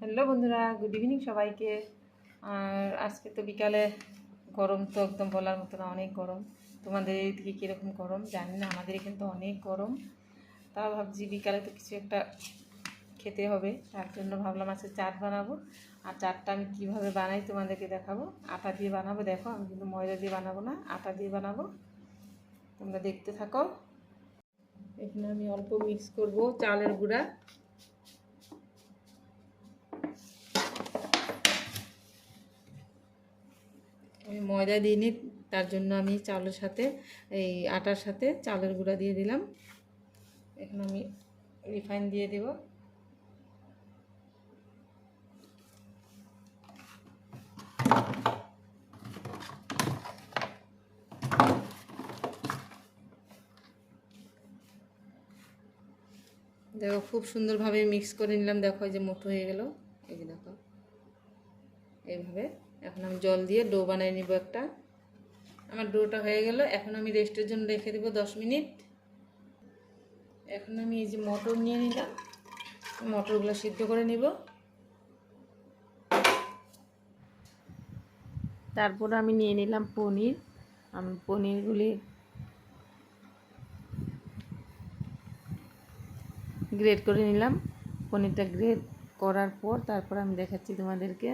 Hello বন্ধুরা, good evening সবাইকে। আর আজকে তো বিকালে গরম তো একদম বলার মতো না, অনেক গরম। তোমাদের এদিকে কীরকম গরম জানি না, আমাদের এখানে তো অনেক গরম। তাও ভাবছি বিকালে তো কিছু একটা খেতে হবে, তার জন্য ভাবলাম আজকে চাট বানাবো। আর চাটটা আমি কীভাবে বানাই তোমাদেরকে দেখাবো। আটা দিয়ে বানাবো, দেখো আমি কিন্তু ময়দা দিয়ে বানাবো না, আটা দিয়ে বানাবো। তোমরা দেখতে থাকো। এখানে আমি অল্প মিক্স করব চালের গুঁড়া। আমি ময়দা দিইনি, তার জন্য আমি চালের সাথে এই আটার সাথে চালের গুঁড়া দিয়ে দিলাম। এখন আমি রিফাইন দিয়ে দেব। দেখো খুব সুন্দরভাবে মিক্স করে নিলাম, দেখো এই যে মুঠো হয়ে গেল, এই যে দেখো এইভাবে। এখন আমি জল দিয়ে ডো বানিয়ে নিব একটা। আমার ডোটা হয়ে গেল, এখন আমি রেস্টের জন্য রেখে দেবো 10 মিনিট। এখন আমি এই যে মটর নিয়ে নিলাম, মটরগুলো সিদ্ধ করে নিব। তারপর আমি নিয়ে নিলাম পনির। আমি পনিরগুলি গ্রেট করে নিলাম। পনিরটা গ্রেট করার পর তারপর আমি দেখাচ্ছি তোমাদেরকে।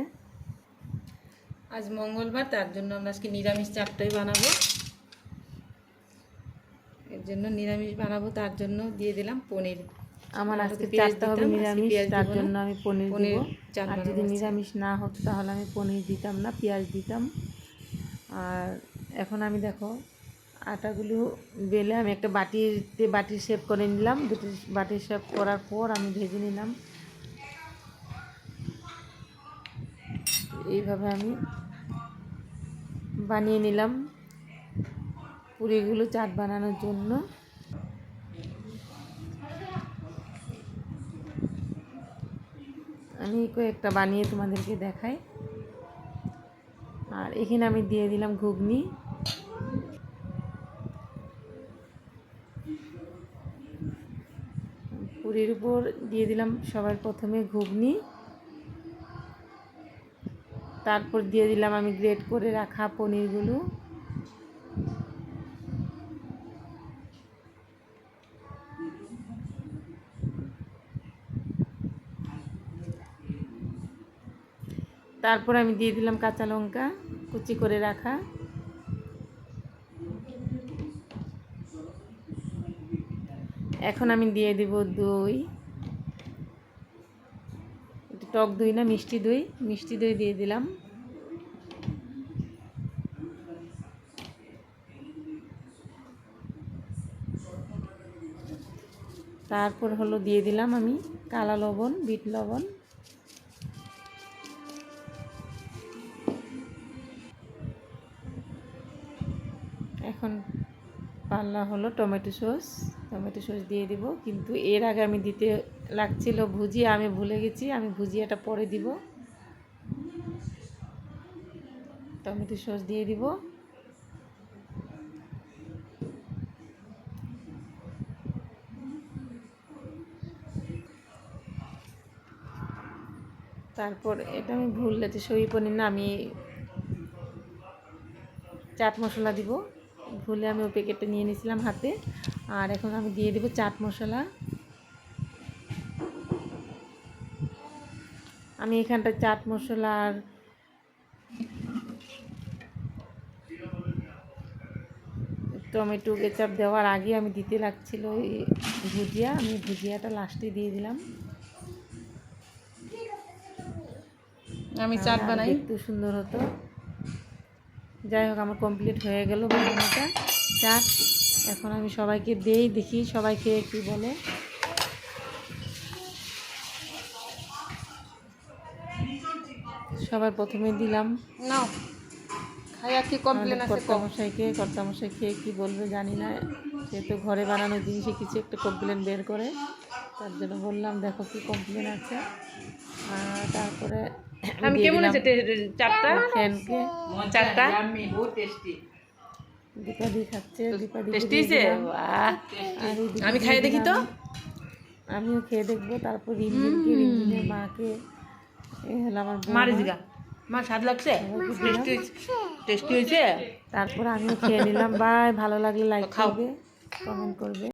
আজ মঙ্গলবার, তার জন্য আমরা আজকে নিরামিষ চাটটাই বানাবো। এর জন্য নিরামিষ বানাবো, তার জন্য দিয়ে দিলাম পনির। আমার আজকে চাটটা হবে নিরামিষ, তার জন্য আমি পনির দেব। আর যদি নিরামিষ না হতো তাহলে আমি পনির দিতাম না, পেঁয়াজ দিতাম। আর এখন আমি দেখো আটাগুলো বেলে আমি একটা বাটির শেপ করে নিলাম। বাটির শেপ করার পর আমি ভেজে নিলাম। এইভাবে আমি বানিয়ে নিলাম পুরিগুলো চাট বানানোর জন্য। আমি কয়েকটা বানিয়ে তোমাদেরকে দেখাই। আর এখানে আমি দিয়ে দিলাম ঘুগনি। পুরির উপর দিয়ে দিলাম সবার প্রথমে ঘুগনি, তারপর দিয়ে দিলাম আমি গ্রেট করে রাখা পনিরগুলো। তারপর আমি দিয়ে দিলাম কাঁচা লঙ্কা কুচি করে রাখা। এখন আমি দিয়ে দেব দই, টক দই না মিষ্টি দই দিয়ে দিলাম। তারপর হলো দিয়ে দিলাম আমি কালা লবণ, বিট লবণ। এখন পাল্লা হলো টমেটো সস দিয়ে দিব, কিন্তু এর আগে আমি দিতে লাগছিল ভুজিয়া, আমি ভুলে গেছি। আমি ভুজিয়াটা পরে দিব। টমেটো সস দিয়ে দিব। তারপর এটা আমি ভুললে যে সই পনির না, আমি চাট মশলা দিব। ভুলে আমি ওই প্যাকেটটা নিয়ে নিয়েছিলাম হাতে। আর এখন আমি দিয়ে দেব চাট মশলা। আমি এখানটা চাট মশলা আর টমেটো কেচাপ দেওয়ার আগে আমি দিতে লাগছিল এই ভুজিয়া, আমি ভুজিয়াটা লাস্টে দিয়ে দিলাম। আমি চাট বানাই, একটু সুন্দর হতো। যাই হোক, আমার কমপ্লিট হয়ে গেল বানানোটা চাট। এখন আমি সবাইকে দেই, দেখি সবাই খেয়ে কী বলে। সবার প্রথমে দিলাম নাও খাইয়া কি কমপ্লেন আছে কর্তামশাই খেয়ে কি বলবে জানি না। যেহেতু ঘরে বানানো জিনিসে কিছু একটা কমপ্লেন বের করে, তার জন্য বললাম দেখো কি কমপ্লেন আছে। আর তারপরে আমি কেমন আছে চাটটা, ফ্যানকে চাটটা দীপাদি খাচ্ছে, দীপাদি আমি খাইয়ে দেখি তো। আমিও খেয়ে দেখবো। তারপর রিমঝিমের মাকে এই হলো আমার বৌমা। মারিস গা মা স্বাদ লাগছে টেস্টি টেস্টি হয়েছে তারপর আমিও খেয়ে নিলাম। বাই, ভালো লাগলে লাইক খাও। করবে, কমেন্ট করবে।